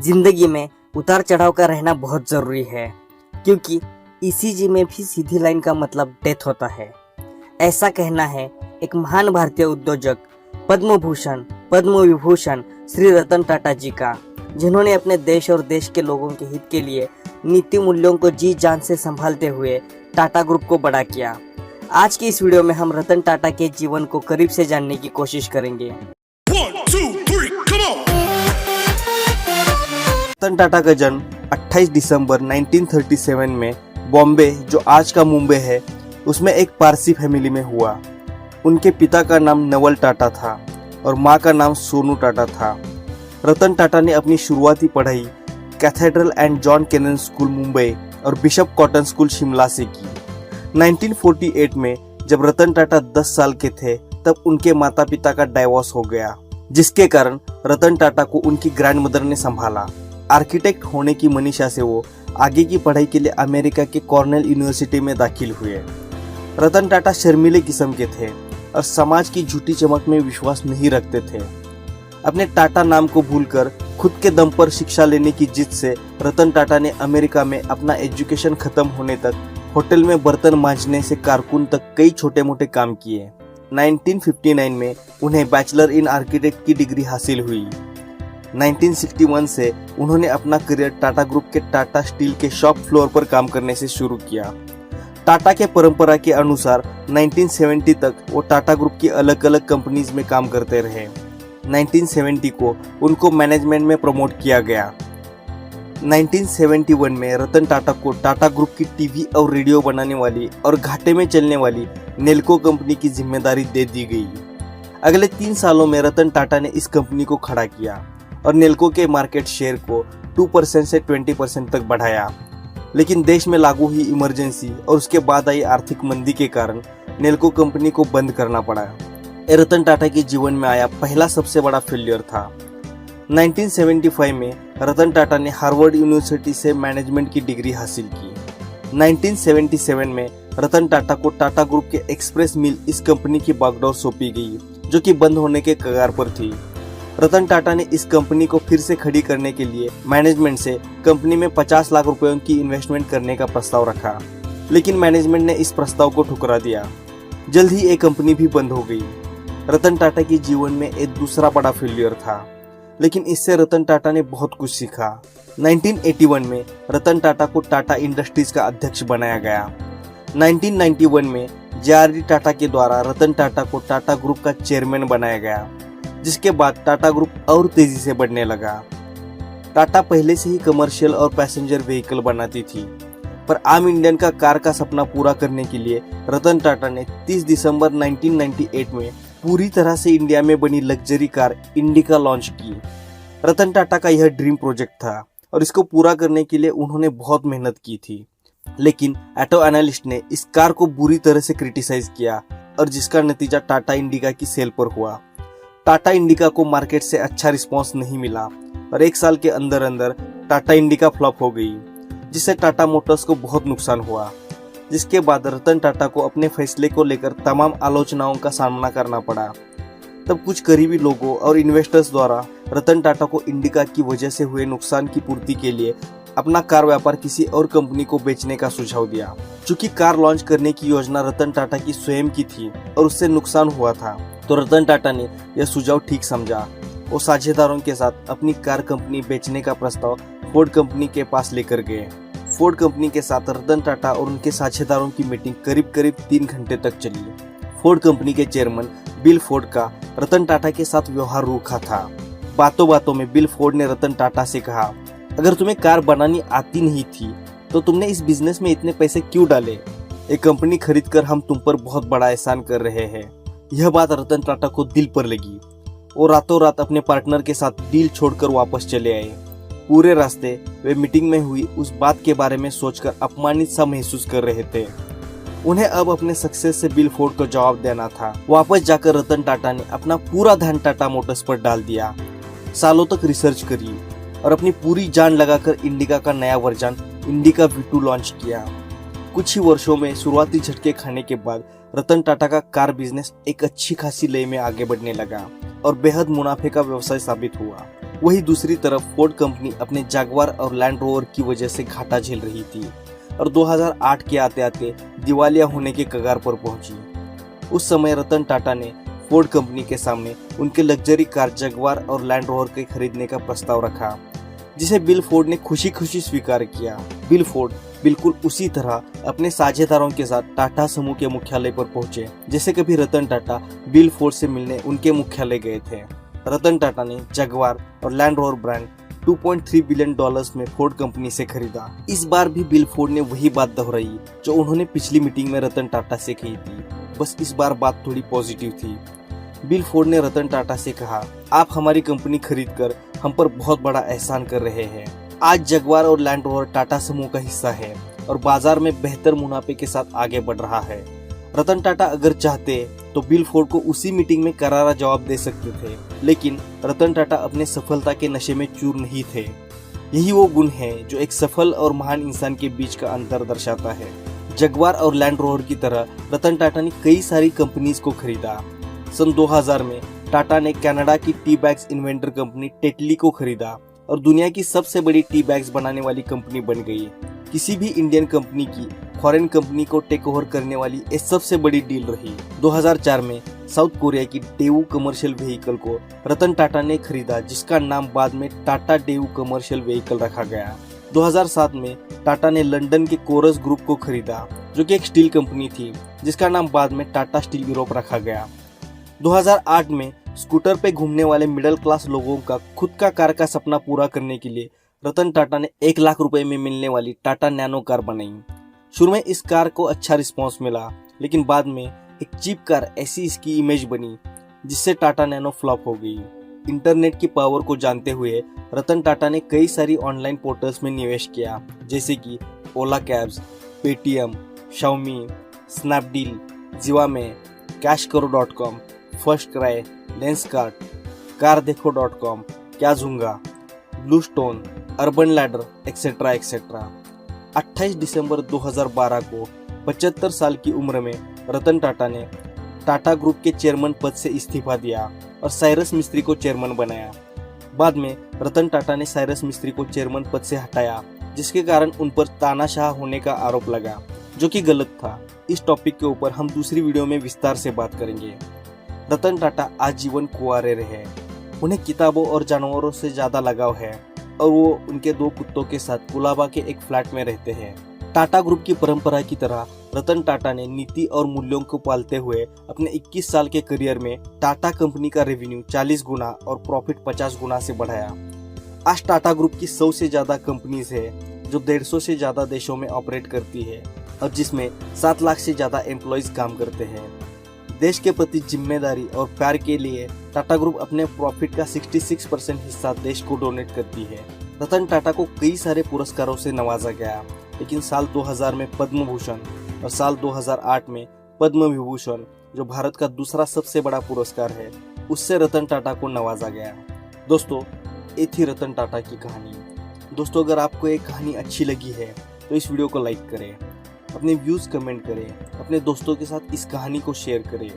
जिंदगी में उतार चढ़ाव का रहना बहुत ज़रूरी है, क्योंकि ईसीजी में भी सीधी लाइन का मतलब डेथ होता है। ऐसा कहना है एक महान भारतीय उद्योजक, पद्म भूषण पद्म विभूषण श्री रतन टाटा जी का, जिन्होंने अपने देश और देश के लोगों के हित के लिए नीति मूल्यों को जी जान से संभालते हुए टाटा ग्रुप को बड़ा किया। आज की इस वीडियो में हम रतन टाटा के जीवन को करीब से जानने की कोशिश करेंगे। रतन टाटा का जन्म 28 दिसंबर 1937 में बॉम्बे, जो आज का मुंबई है, उसमें एक पारसी फैमिली में हुआ। उनके पिता का नाम नवल टाटा था और मां का नाम सोनू टाटा था। रतन टाटा ने अपनी शुरुआती पढ़ाई Cathedral and John Connon School Mumbai और बिशप कॉटन स्कूल शिमला से की। 1948 में जब रतन टाटा 10 साल के थे, तब उनके माता पिता का डाइवोर्स हो गया, जिसके कारण रतन टाटा को उनकी ग्रैंडमदर ने संभाला। आर्किटेक्ट होने की मनीषा से वो आगे की पढ़ाई के लिए अमेरिका के कॉर्नेल यूनिवर्सिटी में दाखिल हुए। रतन टाटा शर्मीले किस्म के थे और समाज की झूठी चमक में विश्वास नहीं रखते थे। अपने टाटा नाम को भूलकर खुद के दम पर शिक्षा लेने की जिद से रतन टाटा ने अमेरिका में अपना एजुकेशन खत्म होने तक होटल में बर्तन मांजने से कारकुन तक कई छोटे मोटे काम किए। 1959 में उन्हें बैचलर इन आर्किटेक्ट की डिग्री हासिल हुई। 1961 से उन्होंने अपना करियर टाटा ग्रुप के टाटा स्टील के शॉप फ्लोर पर काम करने से शुरू किया। टाटा के परंपरा के अनुसार 1970 तक वो टाटा ग्रुप की अलग अलग कंपनीज में काम करते रहे। 1970 को उनको मैनेजमेंट में प्रमोट किया गया। 1971 में रतन टाटा को टाटा ग्रुप की टीवी और रेडियो बनाने वाली और घाटे में चलने वाली नेल्को कंपनी की जिम्मेदारी दे दी गई। अगले 3 सालों में रतन टाटा ने इस कंपनी को खड़ा किया और नेल्को के मार्केट शेयर को 2% से 20% तक बढ़ाया। लेकिन देश में लागू हुई इमरजेंसी और उसके बाद आई आर्थिक मंदी के कारण नेल्को कंपनी को बंद करना पड़ा। रतन टाटा के जीवन में आया पहला सबसे बड़ा फेलियर था। 1975 में रतन टाटा ने हार्वर्ड यूनिवर्सिटी से मैनेजमेंट की डिग्री हासिल की। 1977 में रतन टाटा को टाटा ग्रुप के एक्सप्रेस मिल इस कंपनी की बागडोर सौंपी गई, जो कि बंद होने के कगार पर थी। रतन टाटा ने इस कंपनी को फिर से खड़ी करने के लिए मैनेजमेंट से कंपनी में 50 लाख रुपयों की इन्वेस्टमेंट करने का प्रस्ताव रखा, लेकिन मैनेजमेंट ने इस प्रस्ताव को ठुकरा दिया। जल्द ही ये कंपनी भी बंद हो गई। रतन टाटा के जीवन में एक दूसरा बड़ा फेलियर था, लेकिन इससे रतन टाटा ने बहुत कुछ सीखा। 1981 में रतन टाटा को टाटा इंडस्ट्रीज का अध्यक्ष बनाया गया। 1991 में जे.आर.डी. टाटा के द्वारा रतन टाटा को टाटा ग्रुप का चेयरमैन बनाया गया, जिसके बाद टाटा ग्रुप और तेजी से बढ़ने लगा। टाटा पहले से ही कमर्शियल और पैसेंजर व्हीकल बनाती थी, पर आम इंडियन का कार का सपना पूरा करने के लिए रतन टाटा ने 30 दिसंबर 1998 में पूरी तरह से इंडिया में बनी लग्जरी कार इंडिका लॉन्च की। रतन टाटा का यह ड्रीम प्रोजेक्ट था और इसको पूरा करने के लिए उन्होंने बहुत मेहनत की थी, लेकिन ऑटो एनालिस्ट ने इस कार को बुरी तरह से क्रिटिसाइज किया और जिसका नतीजा टाटा इंडिका की सेल पर हुआ। टाटा इंडिका को मार्केट से अच्छा रिस्पांस नहीं मिला और 1 साल के अंदर अंदर टाटा इंडिका फ्लॉप हो गई, जिससे टाटा मोटर्स को बहुत नुकसान हुआ। जिसके बाद रतन टाटा को अपने फैसले को लेकर तमाम आलोचनाओं का सामना करना पड़ा। तब कुछ करीबी लोगों और इन्वेस्टर्स द्वारा रतन टाटा को इंडिका की वजह से हुए नुकसान की पूर्ति के लिए अपना कार व्यापार किसी और कंपनी को बेचने का सुझाव दिया। चूंकि कार लॉन्च करने की योजना रतन टाटा की स्वयं की थी और उससे नुकसान हुआ था, तो रतन टाटा ने यह सुझाव ठीक समझा और साझेदारों के साथ अपनी कार कंपनी बेचने का प्रस्ताव फोर्ड कंपनी के पास लेकर गए। फोर्ड कंपनी के साथ रतन टाटा और उनके साझेदारों की मीटिंग करीब 3 घंटे तक चली। फोर्ड कंपनी के चेयरमैन बिल फोर्ड का रतन टाटा के साथ व्यवहार रूखा था। बातों बातों में बिल फोर्ड ने रतन टाटा से कहा, अगर तुम्हें कार बनानी आती नहीं थी तो तुमने इस बिजनेस में इतने पैसे क्यों डाले? एक कंपनी खरीद कर हम तुम पर बहुत बड़ा एहसान कर रहे हैं। यह बात रतन टाटा को दिल पर लगी और रातों रात अपने पार्टनर के साथ डील छोड़कर वापस चले आए। पूरे रास्ते वे मीटिंग में हुई उस बात के बारे में सोचकर अपमानित सा महसूस कर रहे थे। उन्हें अब अपने सक्सेस से बिल फोर्ड को जवाब देना था। वापस जाकर रतन टाटा ने अपना पूरा ध्यान टाटा मोटर्स पर डाल दिया। सालों तक रिसर्च करी और अपनी पूरी जान लगाकर इंडिका का नया वर्जन इंडिका V2 लॉन्च किया। कुछ ही वर्षों में शुरुआती झटके खाने के बाद रतन टाटा का कार बिजनेस एक अच्छी खासी लय में आगे बढ़ने लगा और बेहद मुनाफे का व्यवसाय साबित हुआ। वहीं दूसरी तरफ फोर्ड कंपनी अपने जगुआर और लैंड रोवर की वजह से घाटा झेल रही थी और 2008 के आते आते दिवालिया होने के कगार पर पहुंची। उस समय रतन टाटा ने फोर्ड कंपनी के सामने उनके लग्जरी कार जगुआर और लैंड रोवर के खरीदने का प्रस्ताव रखा, जिसे बिल फोर्ड ने खुशी खुशी स्वीकार किया। बिल फोर्ड बिल्कुल उसी तरह अपने साझेदारों के साथ टाटा समूह के मुख्यालय पर पहुंचे जैसे कभी रतन टाटा बिल फोर्ड से मिलने उनके मुख्यालय गए थे। रतन टाटा ने जगुआर और लैंड रोवर ब्रांड $2.3 बिलियन में फोर्ड कंपनी से खरीदा। इस बार भी बिल फोर्ड ने वही बात दोहराई जो उन्होंने पिछली मीटिंग में रतन टाटा से कही थी, बस इस बार बात थोड़ी पॉजिटिव थी। बिल फोर्ड ने रतन टाटा से कहा, आप हमारी कंपनी खरीदकर हम पर बहुत बड़ा एहसान कर रहे हैं। आज जगुआर और लैंड रोवर टाटा समूह का हिस्सा है और बाजार में बेहतर मुनाफे के साथ आगे बढ़ रहा है। रतन टाटा अगर चाहते तो बिल फोर्ड को उसी मीटिंग में करारा जवाब दे सकते थे, लेकिन रतन टाटा अपने सफलता के नशे में चूर नहीं थे। यही वो गुण है जो एक सफल और महान इंसान के बीच का अंतर दर्शाता है। जगुआर और लैंड रोवर की तरह रतन टाटा ने कई सारी कंपनीज को खरीदा। सन 2000 में टाटा ने कनाडा की tea bags inventor company Tetley को खरीदा और दुनिया की सबसे बड़ी टी बैग्स बनाने वाली कंपनी बन गई। किसी भी इंडियन कंपनी की फॉरेन कंपनी को टेक ओवर करने वाली ये सबसे बड़ी डील रही। 2004 में साउथ कोरिया की डेवू कमर्शियल व्हीकल को रतन टाटा ने खरीदा, जिसका नाम बाद में टाटा डेवू कमर्शियल व्हीकल रखा गया। 2007 में टाटा ने लंदन के कोरस ग्रुप को खरीदा, जो कि एक स्टील कंपनी थी, जिसका नाम बाद में टाटा स्टील यूरोप रखा गया। 2008 में स्कूटर पे घूमने वाले मिडिल क्लास लोगों का खुद का कार का सपना पूरा करने के लिए रतन टाटा ने 1 लाख रुपए में मिलने वाली टाटा नैनो कार बनाई। शुरू में इस कार को अच्छा रिस्पांस मिला, लेकिन बाद में एक चीप कार ऐसी इसकी इमेज बनी जिससे टाटा नैनो फ्लॉप हो गई। इंटरनेट की पावर को जानते हुए रतन टाटा ने कई सारी ऑनलाइन पोर्टल्स में निवेश किया, जैसे कि Ola cabs, Paytm, Xiaomi, Snapdeal, Zivame, कैशकरो.com, फर्स्ट क्राई, लेंसकार्ट, कारदेखो.com, Kyazoonga, BlueStone, Urban Ladder, etcetera etcetera. 28 दिसंबर 2012 को 75 साल की उम्र में रतन टाटा ने टाटा ग्रुप के चेयरमैन पद से इस्तीफा दिया और साइरस मिस्त्री को चेयरमैन बनाया। बाद में रतन टाटा ने साइरस मिस्त्री को चेयरमैन पद से हटाया, जिसके कारण उन पर तानाशाह होने का आरोप लगा, जो कि गलत था। इस टॉपिक के ऊपर हम दूसरी वीडियो में विस्तार से बात करेंगे। रतन टाटा आजीवन कुंवारे रहे। उन्हें किताबों और जानवरों से ज्यादा लगाव है और वो उनके 2 कुत्तों के साथ कुलाबा के एक फ्लैट में रहते हैं। टाटा ग्रुप की परंपरा की तरह रतन टाटा ने नीति और मूल्यों को पालते हुए अपने 21 साल के करियर में टाटा कंपनी का रेवेन्यू 40 गुना और प्रॉफिट 50 गुना से बढ़ाया। आज टाटा ग्रुप की 100 से ज्यादा कंपनीज है, जो 150 से ज्यादा देशों में ऑपरेट करती है और जिसमें 7 लाख से ज्यादा एम्प्लॉयज काम करते हैं। देश के प्रति जिम्मेदारी और प्यार के लिए टाटा ग्रुप अपने प्रॉफिट का 66% हिस्सा देश को डोनेट करती है। रतन टाटा को कई सारे पुरस्कारों से नवाजा गया, लेकिन साल 2000 में पद्म भूषण और साल 2008 में पद्म विभूषण, जो भारत का दूसरा सबसे बड़ा पुरस्कार है, उससे रतन टाटा को नवाजा गया। दोस्तों, ये थी रतन टाटा की कहानी। दोस्तों, अगर आपको ये कहानी अच्छी लगी है तो इस वीडियो को लाइक करें, अपने व्यूज कमेंट करें, अपने दोस्तों के साथ इस कहानी को शेयर करें